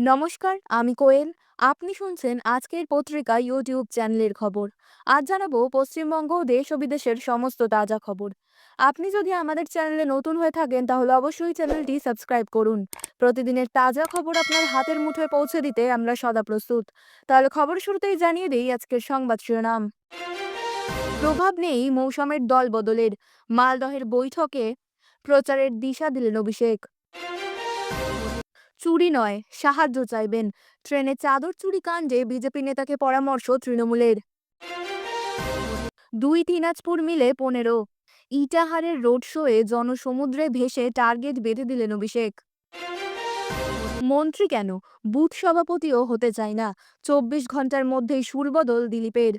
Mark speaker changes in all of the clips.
Speaker 1: নমস্কার, আমি কোয়েল। আপনি শুনছেন আজকের পত্রিকা ইউটিউব চ্যানেলের খবর। আজ জানাবো পশ্চিমবঙ্গ, দেশ ও বিদেশের সমস্ত তাজা খবর। আপনি যদি আমাদের চ্যানেলে নতুন হয়ে থাকেন তাহলে অবশ্যই চ্যানেলটি সাবস্ক্রাইব করুন। প্রতিদিনের তাজা খবর আপনার হাতের মুঠোয় পৌঁছে দিতে আমরা সদা প্রস্তুত। তাহলে খবর শুরুতেই জানিয়ে দিই আজকের সংবাদ শিরোনাম। প্রভাব নেই মৌসুমের দল বদলের, মালদহের বৈঠকে প্রচারের দিশা দিলেন অভিষেক। চুরি নয়, সাহায্য চাইবেন, ট্রেনে চাদর চুরি কাণ্ডে বিজেপি নেতাকে পরামর্শ তৃণমূলের। 2 দিনাজপুর মিলে 15, ইটাহারের রোড শোয়ে জনসমুদ্রে ভেসে টার্গেট বেঁধে দিলেন অভিষেক। মন্ত্রী কেন, বুথ সভাপতিও হতে চায় না, 24 ঘন্টার মধ্যেই সুরবদল দিলীপের।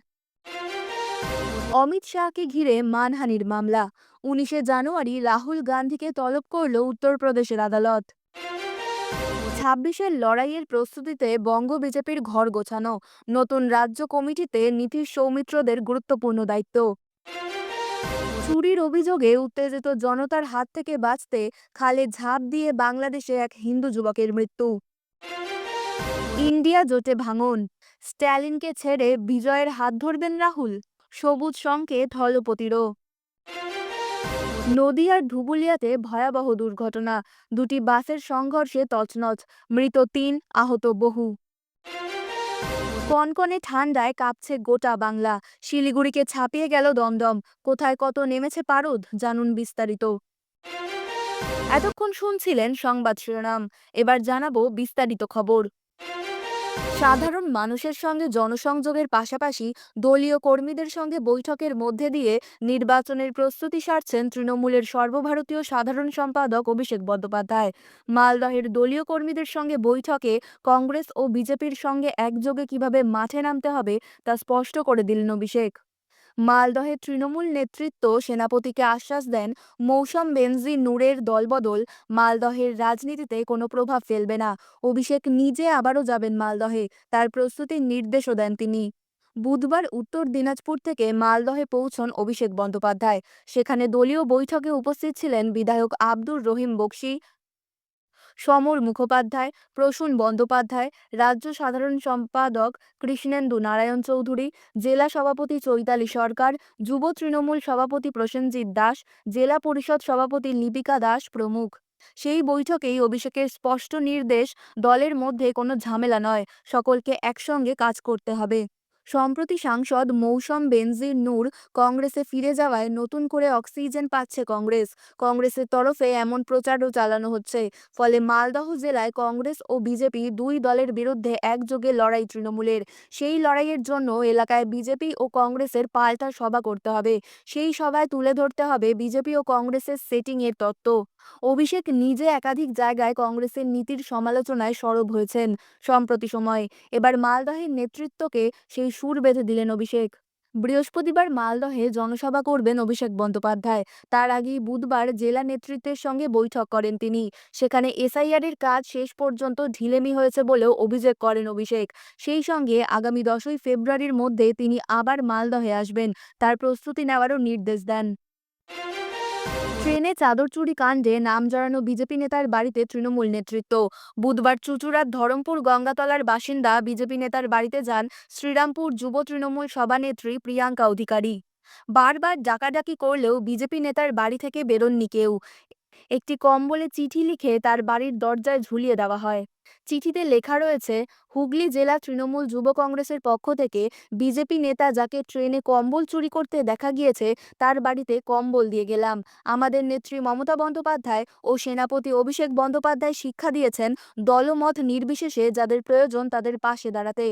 Speaker 1: অমিত শাহকে ঘিরে মানহানির মামলা, 19 জানুয়ারি রাহুল গান্ধীকে তলব করল উত্তরপ্রদেশের আদালত। 26-এর লড়াইয়ের প্রস্তুতিতে বঙ্গ বিজেপির ঘর গোছানো, নতুন রাজ্য কমিটিতে নীতিশ সৌমিত্রদের গুরুত্বপূর্ণ দায়িত্ব। চুরির অভিযোগে উত্তেজিত জনতার হাত থেকে বাঁচতে খালে ঝাঁপ দিয়ে বাংলাদেশে এক হিন্দু যুবকের মৃত্যু। ইন্ডিয়া জোটে ভাঙন, স্ট্যালিনকে ছেড়ে বিজয়ের হাত ধরবেন রাহুল, সবুজ সংকেত হলপতিরও। নদিয়ার ধুবুলিয়াতে ভয়াবহ দুর্ঘটনা, 2টি বাসের সংঘর্ষে তছনছ, মৃত 3, আহত বহু। কনকনে ঠান্ডায় কাঁপছে গোটা বাংলা, শিলিগুড়িকে ছাপিয়ে গেল দমদম, কোথায় কত নেমেছে পারদ, জানুন বিস্তারিত। এতক্ষণ শুনছিলেন সংবাদ শিরোনাম, এবার জানাবো বিস্তারিত খবর। সাধারণ মানুষের সঙ্গে জনসংযোগের পাশাপাশি দলীয় কর্মীদের সঙ্গে বৈঠকের মধ্যে দিয়ে নির্বাচনের প্রস্তুতি সারছেন তৃণমূলের সর্বভারতীয় সাধারণ সম্পাদক অভিষেক বন্দ্যোপাধ্যায়। মালদহের দলীয় কর্মীদের সঙ্গে বৈঠকে কংগ্রেস ও বিজেপির সঙ্গে একযোগে কিভাবে মাঠে নামতে হবে তা স্পষ্ট করে দিলেন অভিষেক। মালদহের তৃণমূল নেতৃত্ব সেনাপতিকে আশ্বাস দেন, মৌসম বেনজির নূরের দলবদল মালদহের রাজনীতিতে কোনো প্রভাব ফেলবে না। অভিষেক নিজে আবারও যাবেন মালদহে, তার প্রস্তুতির নির্দেশও দেন তিনি। বুধবার উত্তর দিনাজপুর থেকে মালদহে পৌঁছন অভিষেক বন্দ্যোপাধ্যায়। সেখানে দলীয় বৈঠকে উপস্থিত ছিলেন বিধায়ক আব্দুর রহিম বকশী, সমর মুখোপাধ্যায়, প্রসূন বন্দ্যোপাধ্যায়, রাজ্য সাধারণ সম্পাদক কৃষ্ণেন্দু নারায়ণ চৌধুরী, জেলা সভাপতি চৈতালি সরকার, যুব তৃণমূল সভাপতি প্রসেনজিৎ দাস, জেলা পরিষদ সভাপতি লিপিকা দাস প্রমুখ। সেই বৈঠকেই অভিষেকের স্পষ্ট নির্দেশ, দলের মধ্যে কোনো ঝামেলা নয়, সকলকে একসঙ্গে কাজ করতে হবে। সম্প্রতি সাংসদ মৌসম বেনজির নূর কংগ্রেসে ফিরে যাওয়ায় নতুন করে অক্সিজেন পাচ্ছে কংগ্রেস। কংগ্রেসের তরফে এমন প্রচারও চালানো হচ্ছে। ফলে মালদহ জেলায় কংগ্রেস ও বিজেপি দুই দলের বিরুদ্ধে একযোগে লড়াই তৃণমূলের। সেই লড়াইয়ের জন্য এলাকায় বিজেপি ও কংগ্রেসের পাল্টা সভা করতে হবে। সেই সভায় তুলে ধরতে হবে বিজেপি ও কংগ্রেসের সেটিংয়ের তত্ত্ব। অভিষেক নিজে একাধিক জায়গায় কংগ্রেসের নীতির সমালোচনায় সরব হয়েছেন সম্প্রতি সময়ে। এবার মালদহের নেতৃত্বকে সেই সুর বেঁধে দিলেন অভিষেক। বৃহস্পতিবার মালদহে জনসভা করবেন অভিষেক বন্দ্যোপাধ্যায়। তার আগেই বুধবার জেলা নেতৃত্বের সঙ্গে বৈঠক করেন তিনি। সেখানে এসআইআর-এর কাজ শেষ পর্যন্ত ঢিলেমি হয়েছে বলেও অভিযোগ করেন অভিষেক। সেই সঙ্গে আগামী 10ই ফেব্রুয়ারির মধ্যে তিনি আবার মালদহে আসবেন, তার প্রস্তুতি নেওয়ারও নির্দেশ দেন। ট্রেনে চাদর চুরি কাণ্ডে নাম জড়ানো বিজেপি নেতার বাড়িতে তৃণমূল নেতৃত্ব। বুধবার চুঁচুড়ার ধরমপুর গঙ্গাতলার বাসিন্দা বিজেপি নেতার বাড়িতে যান শ্রীরামপুর যুব তৃণমূল সভানেত্রী প্রিয়াঙ্কা অধিকারী। বারবার ডাকাডাকি করলেও বিজেপি নেতার বাড়ি থেকে বেরোননি কেউ। একটি কম্বলে চিঠি লিখে তার বাড়ির দরজায় ঝুলিয়ে দেওয়া হয়। চিঠিতে লেখা রয়েছে, হুগলি জেলা তৃণমূল যুব কংগ্রেসের পক্ষ থেকে বিজেপি নেতা যাকে ট্রেনে কম্বল চুরি করতে দেখা গিয়েছে তার বাড়িতে কম্বল দিয়ে গেলাম। আমাদের নেত্রী মমতা বন্দ্যোপাধ্যায় ও সেনাপতি অভিষেক বন্দ্যোপাধ্যায় শিক্ষা দিয়েছেন দলমত নির্বিশেষে যাদের প্রয়োজন তাদের পাশে দাঁড়াতে।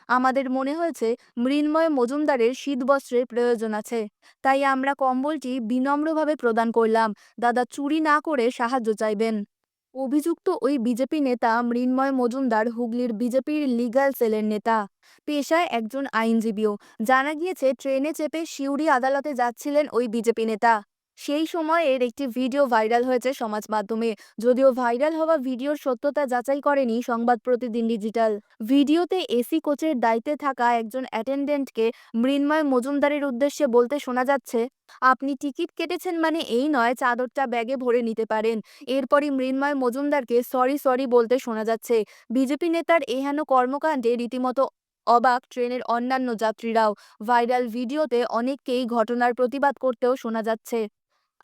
Speaker 1: আমাদের মনে হয়েছে মৃন্ময় মজুমদারের শীতবস্ত্রের প্রয়োজন আছে, তাই আমরা কম্বলটি বিনম্রভাবে প্রদান করলাম। দাদা চুরি না করে সাহায্য চাইবেন। অভিযুক্ত ওই বিজেপি নেতা মৃন্ময় মজুমদার হুগলির বিজেপির লিগ্যাল সেলের নেতা, পেশায় একজন আইনজীবীও। জানা গিয়েছে ট্রেনে চেপে সিউড়ি আদালতে যাচ্ছিলেন ওই বিজেপি নেতা। সেই সময়ের একটি ভিডিও ভাইরাল হয়েছে সমাজ মাধ্যমে। যদিও ভাইরাল হওয়া ভিডিওর সত্যতা যাচাই করেনি সংবাদ প্রতিদিন ডিজিটাল। ভিডিওতে এসি কোচের দায়িত্বে থাকা একজন অ্যাটেন্ডেন্টকে মৃন্ময় মজুমদারের উদ্দেশ্যে বলতে শোনা যাচ্ছে, আপনি টিকিট কেটেছেন মানে এই নয় চাদরটা ব্যাগে ভরে নিতে পারেন। এরপরই মৃন্ময় মজুমদারকে সরি সরি বলতে শোনা যাচ্ছে। বিজেপি নেতার এহেন কর্মকাণ্ডে রীতিমতো অবাক ট্রেনের অন্যান্য যাত্রীরাও। ভাইরাল ভিডিওতে অনেককেই ঘটনার প্রতিবাদ করতেও শোনা যাচ্ছে।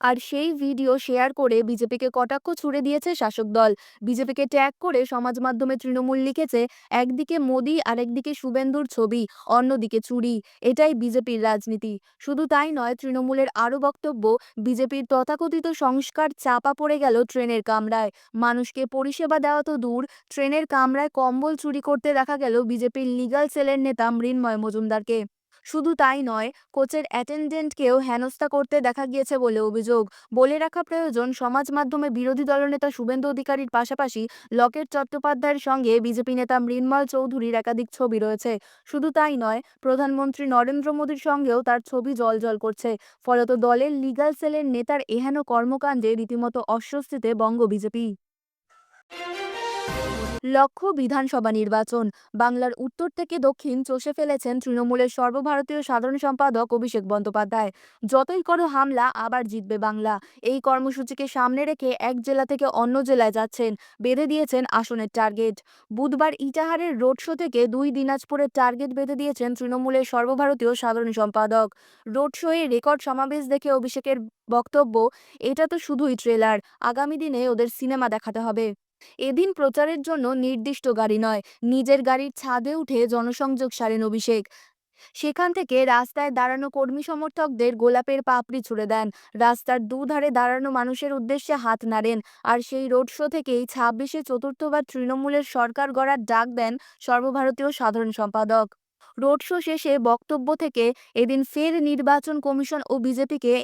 Speaker 1: আর সেই ভিডিও শেয়ার করে বিজেপিকে কটাক্ষ ছুড়ে দিয়েছে শাসক দল। বিজেপিকে ট্যাগ করে সমাজ মাধ্যমে তৃণমূল লিখেছে, একদিকে মোদি আর একদিকে শুভেন্দুর ছবি, অন্যদিকে চুরি। এটাই বিজেপির রাজনীতি। শুধু তাই নয়, তৃণমূলের আরও বক্তব্য, বিজেপির তথাকথিত সংস্কার চাপা পড়ে গেল ট্রেনের কামরায়। মানুষকে পরিষেবা দেওয়া তো দূর, ট্রেনের কামরায় কম্বল চুরি করতে দেখা গেল বিজেপির লিগ্যাল সেলের নেতা মৃন্ময় মজুমদারকে। শুধু তাই নয়, কোচের অ্যাটেন্ডেন্টকেও হেনস্থা করতে দেখা গিয়েছে বলে অভিযোগ। বলে রাখা প্রয়োজন, সমাজ মাধ্যমে বিরোধী দলনেতা শুভেন্দু অধিকারীর পাশাপাশি লকেট চট্টোপাধ্যায়ের সঙ্গে বিজেপি নেতা মৃন্ময় চৌধুরীর একাধিক ছবি রয়েছে। শুধু তাই নয়, প্রধানমন্ত্রী নরেন্দ্র মোদীর সঙ্গেও তার ছবি জ্বলজ্বল করছে। ফলত দলের লিগ্যাল সেলের নেতার এহেন কর্মকাণ্ডে রীতিমতো অস্বস্তিতে বঙ্গ বিজেপি। লক্ষ্য বিধানসভা নির্বাচন। বাংলার উত্তর থেকে দক্ষিণ চষে ফেলেছেন তৃণমূলের সর্বভারতীয় সাধারণ সম্পাদক অভিষেক বন্দ্যোপাধ্যায়। যতই করো হামলা, আবার জিতবে বাংলা, এই কর্মসূচিকে সামনে রেখে এক জেলা থেকে অন্য জেলায় যাচ্ছেন, বেঁধে দিয়েছেন আসনের টার্গেট। বুধবার ইটাহারের রোড শো থেকে 2 দিনাজপুরের টার্গেট বেঁধে দিয়েছেন তৃণমূলের সর্বভারতীয় সাধারণ সম্পাদক। রোড শোয়ে রেকর্ড সমাবেশ দেখে অভিষেকের বক্তব্য, এটা তো শুধুই ট্রেলার, আগামী দিনে ওদের সিনেমা দেখাতে হবে। এদিন প্রচারের জন্য নির্দিষ্ট গাড়ি নয়, নিজের গাড়ির ছাদে উঠে জনসংযোগ সারেন অভিষেক। সেখান থেকে রাস্তায় দাঁড়ানো কর্মী সমর্থকদের গোলাপের পাপড়ি ছুড়ে দেন, রাস্তার দুধারে দাঁড়ানো মানুষের উদ্দেশ্যে হাত নাড়েন। আর সেই রোড শো থেকেই 26-এ চতুর্থবার তৃণমূলের সরকার গড়ার ডাক দেন সর্বভারতীয় সাধারণ সম্পাদক। রোড শো শেষে বক্তব্য থেকে এদিন ফের নির্বাচন কমিশন ও বিজেপিকে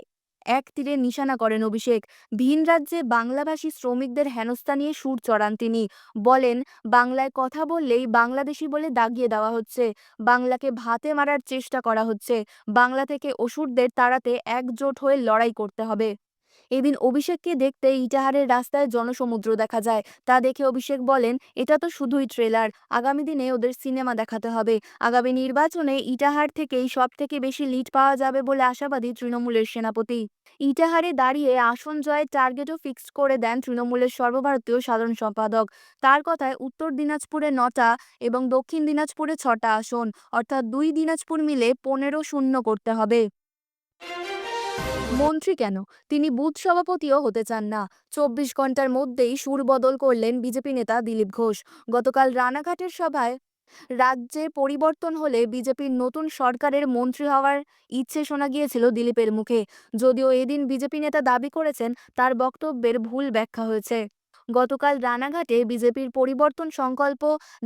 Speaker 1: এক তীরে নিশানা করেন অভিষেক। ভিন রাজ্যে বাংলাভাষী শ্রমিকদের হেনস্থা নিয়ে সুর চড়ান তিনি। বলেন, বাংলায় কথা বললেই বাংলাদেশি বলে দাগিয়ে দেওয়া হচ্ছে, বাংলাকে ভাতে মারার চেষ্টা করা হচ্ছে, বাংলা থেকে অসুরদের তাড়াতে একজোট হয়ে লড়াই করতে হবে। এদিন অভিষেককে দেখতে ইটাহারের রাস্তায় জনসমুদ্র দেখা যায়। তা দেখে অভিষেক বলেন, এটা তো শুধুই ট্রেলার, আগামী দিনে ওদের সিনেমা দেখাতে হবে। আগামী নির্বাচনে ইটাহার থেকেই সব থেকে বেশি লিড পাওয়া যাবে বলে আশাবাদী তৃণমূলের সেনাপতি। ইটাহারে দাঁড়িয়ে আসন জয়ের টার্গেটও ফিক্সড করে দেন তৃণমূলের সর্বভারতীয় সাধারণ সম্পাদক। তার কথায় উত্তর দিনাজপুরে 9টা এবং দক্ষিণ দিনাজপুরে 6টা আসন, অর্থাৎ 2 দিনাজপুর মিলে 15-0 করতে হবে। মন্ত্রী কেন? তিনি বুথ সভাপতিও হতে চান না। 24 ঘন্টার মধ্যেই সুর বদল করলেন বিজেপি নেতা দিলীপ ঘোষ। গতকাল রানাঘাটের সভায় রাজ্যে পরিবর্তন হলে বিজেপির নতুন সরকারের মন্ত্রী হওয়ার ইচ্ছে শোনা গিয়েছিল দিলীপের মুখে। যদিও এদিন বিজেপি নেতা দাবি করেছেন, তার বক্তব্যের ভুল ব্যাখ্যা হয়েছে। গতকাল রানাঘাটে বিজেপির পরিবর্তন সংকল্প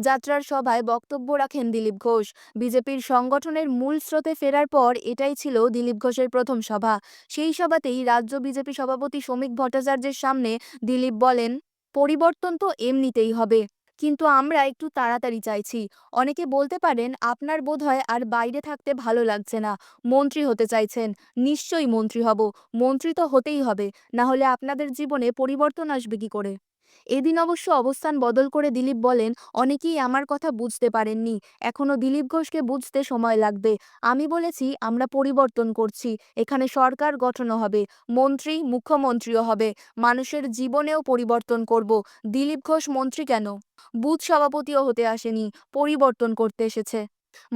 Speaker 1: যাত্রার সভায় বক্তব্য রাখেন দিলীপ ঘোষ। বিজেপির সংগঠনের মূল স্রোতে ফেরার পর এটাই ছিল দিলীপ ঘোষের প্রথম সভা। সেই সভাতেই রাজ্য বিজেপি সভাপতি শ্রমিক ভট্টাচার্যের সামনে দিলীপ বলেন, পরিবর্তন তো এমনিতেই হবে, কিন্তু আমরা একটু তাড়াতাড়ি চাইছি। অনেকে বলতে পারেন, আপনার বোধহয় আর বাইরে থাকতে ভালো লাগছে না, মন্ত্রী হতে চাইছেন। নিশ্চয়ই মন্ত্রী হব, মন্ত্রী তো হতেই হবে, না হলে আপনাদের জীবনে পরিবর্তন আসবে কি করে? এদিন অবশ্য অবস্থান বদল করে দিলীপ বলেন, অনেকেই আমার কথা বুঝতে পারেননি, এখনো দিলীপ ঘোষকে বুঝতে সময় লাগবে। আমি বলেছি আমরা পরিবর্তন করছি, এখানে সরকার গঠন হবে, মন্ত্রী মুখ্যমন্ত্রীও হবে, মানুষের জীবনেও পরিবর্তন করব। দিলীপ ঘোষ মন্ত্রী কেন? বুথ সভাপতিও হতে আসেনি, পরিবর্তন করতে এসেছে।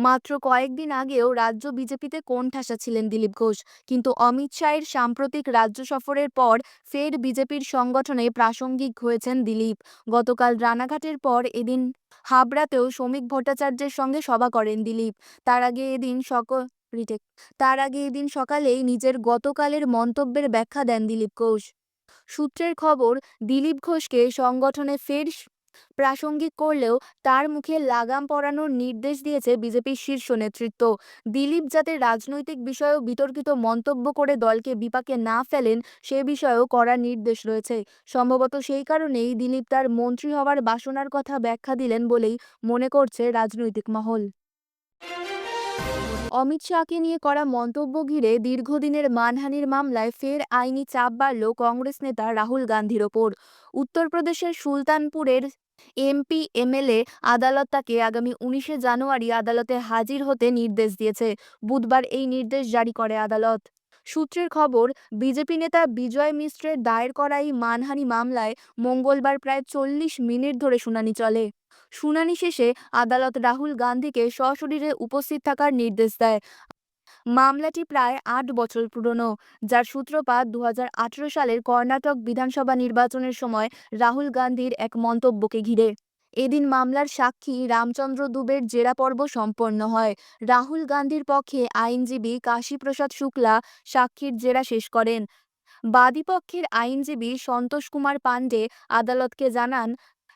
Speaker 1: মাত্র কয়েকদিন আগেও রাজ্য বিজেপিতে কোণঠাসা ছিলেন দিলীপ ঘোষ, কিন্তু অমিত শাহের সাম্প্রতিক রাজ্য সফরের পর ফের বিজেপির সংগঠনে প্রাসঙ্গিক হয়েছেন দিলীপ। গতকাল রানাঘাটের পর এদিন হাবড়াতেও শ্রমিক ভট্টাচার্যের সঙ্গে সভা করেন দিলীপ। তার আগে এদিন সকল রিটেক তার আগে এদিন সকালেই নিজের গতকালের মন্তব্যের ব্যাখ্যা দেন দিলীপ ঘোষ। সূত্রের খবর, দিলীপ ঘোষকে সংগঠনে ফের প্রাসঙ্গিক করলেও তার মুখে লাগাম পরানোর নির্দেশ দিয়েছে বিজেপির শীর্ষ নেতৃত্ব। দিলীপ যাতে রাজনৈতিক বিষয়েও বিতর্কিত মন্তব্য করে দলকে বিপাকে না ফেলেন, সে বিষয়েও কড়া নির্দেশ রয়েছে। সম্ভবত সেই কারণেই দিলীপ তার মন্ত্রী হওয়ার বাসনার কথা ব্যাখ্যা দিলেন বলেই মনে করছে রাজনৈতিক মহল। অমিত শাহকে নিয়ে করা মন্তব্য ঘিরে দীর্ঘদিনের মানহানির মামলায় ফের আইনি চাপ বাড়ল কংগ্রেস নেতা রাহুল গান্ধীর ওপর। উত্তরপ্রদেশের সুলতানপুরের এমপি এমএলএ আদালত তাকে আগামী 19শে জানুয়ারি আদালতে হাজির হতে নির্দেশ দিয়েছে। বুধবার এই নির্দেশ জারি করে আদালত। সূত্রের খবর, বিজেপি নেতা বিজয় মিশ্রের দায়ের করা এই মানহানি মামলায় মঙ্গলবার প্রায় 40 মিনিট ধরে শুনানি চলে। শুনানি শেষে আদালত রাহুল গান্ধীকে সশরীরে উপস্থিত থাকার নির্দেশ দেয়। মামলাটি প্রায় 8 বছর পুরনো, যার সূত্রপাত 2018 সালের কর্ণাটক বিধানসভা নির্বাচনের সময় রাহুল গান্ধীর এক মন্তব্যকে ঘিরে। এদিন মামলার সাক্ষী রামচন্দ্র দুবের জেরা পর্ব সম্পন্ন হয়। রাহুল গান্ধীর পক্ষে আইনজীবী কাশী প্রসাদ শুক্লা সাক্ষীর জেরা শেষ করেন। বাদীপক্ষের আইনজীবী সন্তোষ কুমার পাণ্ডে আদালতকে জানান,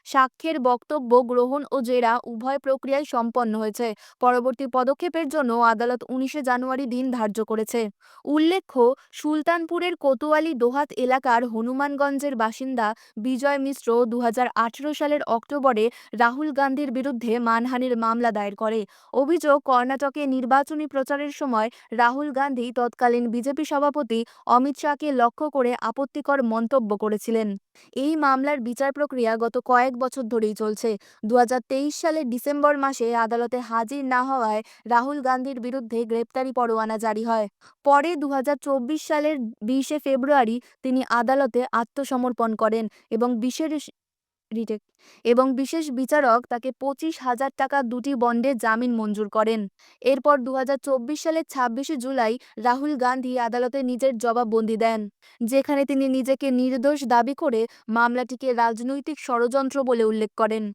Speaker 1: সাক্ষ্যের বক্তব্য গ্রহণ ও জেরা উভয় প্রক্রিয়ায় সম্পন্ন হয়েছে। পরবর্তী পদক্ষেপের জন্য আদালত 19শে জানুয়ারি দিন ধার্য করেছে। উল্লেখ্য, সুলতানপুরের কোতোয়ালি দোহাত এলাকার হনুমানগঞ্জের বাসিন্দা বিজয় মিশ্র 2018 সালের অক্টোবরে রাহুল গান্ধীর বিরুদ্ধে মানহানির মামলা দায়ের করে। অভিযোগ, কর্ণাটকে নির্বাচনী প্রচারের সময় রাহুল গান্ধী তৎকালীন বিজেপি সভাপতি অমিত শাহকে লক্ষ্য করে আপত্তিকর মন্তব্য করেছিলেন। এই মামলার বিচার প্রক্রিয়া গত কয়েক বছর ধরেই চলছে। 2023 সালের ডিসেম্বর মাসে আদালতে হাজির না হওয়ায় রাহুল গান্ধীর বিরুদ্ধে গ্রেপ্তারি পরোয়ানা জারি হয়। পরে 2024 সালের 20শে ফেব্রুয়ারি তিনি আদালতে আত্মসমর্পণ করেন এবং রিটেক এবং বিশেষ বিচারক তাকে 25,000 টাকা দুটি বন্ডে জামিন মঞ্জুর করেন। এরপর 2024 সালের 26শে জুলাই রাহুল গান্ধী আদালতে নিজের জবানবন্দি দেন, যেখানে তিনি নিজেকে নির্দোষ দাবি করে মামলাটিকে রাজনৈতিক ষড়যন্ত্র বলে উল্লেখ করেন।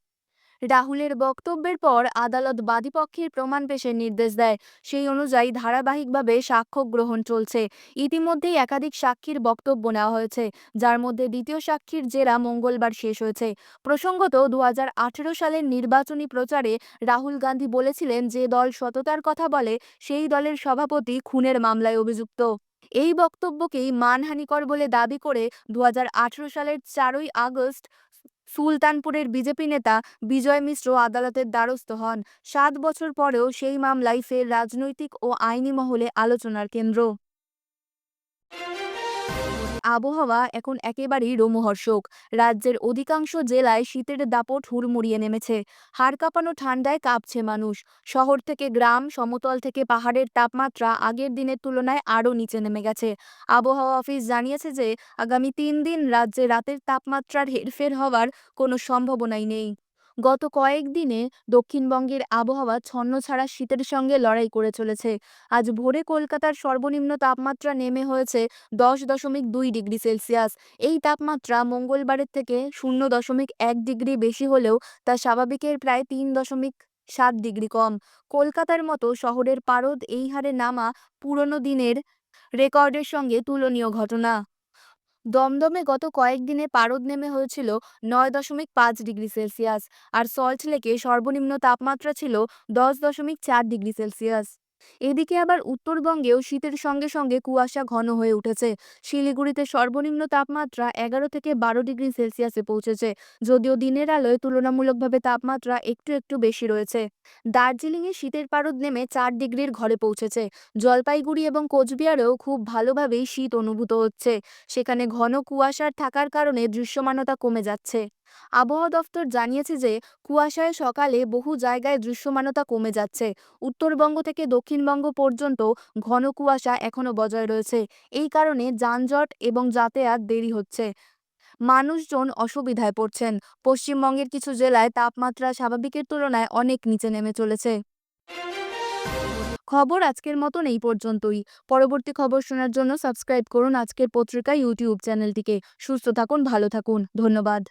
Speaker 1: রাহুলের বক্তব্যের পর আদালত বাদীপক্ষের প্রমাণ পেশের নির্দেশ দেয়। সেই অনুযায়ী ধারাবাহিকভাবে সাক্ষ্য গ্রহণ চলছে। ইতিমধ্যেই একাধিক সাক্ষীর বক্তব্য নেওয়া হয়েছে, যার মধ্যে দ্বিতীয় সাক্ষীর জেরা মঙ্গলবার শেষ হয়েছে। প্রসঙ্গত, 2018 সালের নির্বাচনী প্রচারে রাহুল গান্ধী বলেছিলেন, যে দল সততার কথা বলে সেই দলের সভাপতি খুনের মামলায় অভিযুক্ত। এই বক্তব্যকেই মানহানিকর বলে দাবি করে 2018 সালের 4ই আগস্ট সুলতানপুরের বিজেপি নেতা বিজয় মিশ্র আদালতের দ্বারস্থ হন। 7 বছর পরেও সেই মামলাই ফের রাজনৈতিক ও আইনি মহলে আলোচনার কেন্দ্র। আবহাওয়া এখন একেবারেই রোমহর্ষক। রাজ্যের অধিকাংশ জেলায় শীতের দাপট হুড়মুড়িয়ে নেমেছে। হাড় কাঁপানো ঠান্ডায় কাঁপছে মানুষ। শহর থেকে গ্রাম, সমতল থেকে পাহাড়ের তাপমাত্রা আগের দিনের তুলনায় আরও নিচে নেমে গেছে। আবহাওয়া অফিস জানিয়েছে যে আগামী 3 দিন রাজ্যে রাতের তাপমাত্রার হেরফের হওয়ার কোনো সম্ভাবনাই নেই। গত কয়েকদিনে দক্ষিণবঙ্গের আবহাওয়া ছন্নছাড়া শীতের সঙ্গে লড়াই করে চলেছে। আজ ভোরে কলকাতার সর্বনিম্ন তাপমাত্রা নেমে হয়েছে 10.2 ডিগ্রি সেলসিয়াস। এই তাপমাত্রা মঙ্গলবারের থেকে 0.1 ডিগ্রি বেশি হলেও তা স্বাভাবিকের প্রায় 3.7 ডিগ্রি কম। কলকাতার মতো শহরের পারদ এই হারে নামা পুরনো দিনের রেকর্ডের সঙ্গে তুলনীয় ঘটনা। দমদমে গত কয়েকদিনে পারদ নেমে হয়েছিল 9.5 ডিগ্রি সেলসিয়াস, আর সল্টলেকে সর্বনিম্ন তাপমাত্রা ছিল 10.4 ডিগ্রি সেলসিয়াস। এদিকে আবার উত্তরবঙ্গেও শীতের সঙ্গে সঙ্গে কুয়াশা ঘন হয়ে উঠেছে। শিলিগুড়িতে সর্বনিম্ন তাপমাত্রা 11 থেকে 12 ডিগ্রি সেলসিয়াসে পৌঁছেছে, যদিও দিনের আলোয় তুলনামূলকভাবে তাপমাত্রা একটু একটু বেশি রয়েছে। দার্জিলিংয়ে শীতের পারদ নেমে 4 ডিগ্রির ঘরে পৌঁছেছে। জলপাইগুড়ি এবং কোচবিহারেও খুব ভালোভাবেই শীত অনুভূত হচ্ছে। সেখানে ঘন কুয়াশার থাকার কারণে দৃশ্যমানতা কমে যাচ্ছে। আবহাওয়া দফতর জানিয়েছে যে কুয়াশায় সকালে বহু জায়গায় দৃশ্যমানতা কমে যাচ্ছে। উত্তরবঙ্গ থেকে দক্ষিণবঙ্গ পর্যন্ত ঘন কুয়াশা এখনো বজায় রয়েছে। এই কারণে যানজট এবং যাতায়াত দেরি হচ্ছে। মানুষজন অসুবিধায় পড়ছেন। পশ্চিমবঙ্গের কিছু জেলায় তাপমাত্রা স্বাভাবিকের তুলনায় অনেক নিচে নেমে চলেছে। খবর আজকের মতন এই পর্যন্তই। পরবর্তী খবর শোনার জন্য সাবস্ক্রাইব করুন আজকের পত্রিকা ইউটিউব চ্যানেলটিকে। সুস্থ থাকুন, ভালো থাকুন। ধন্যবাদ।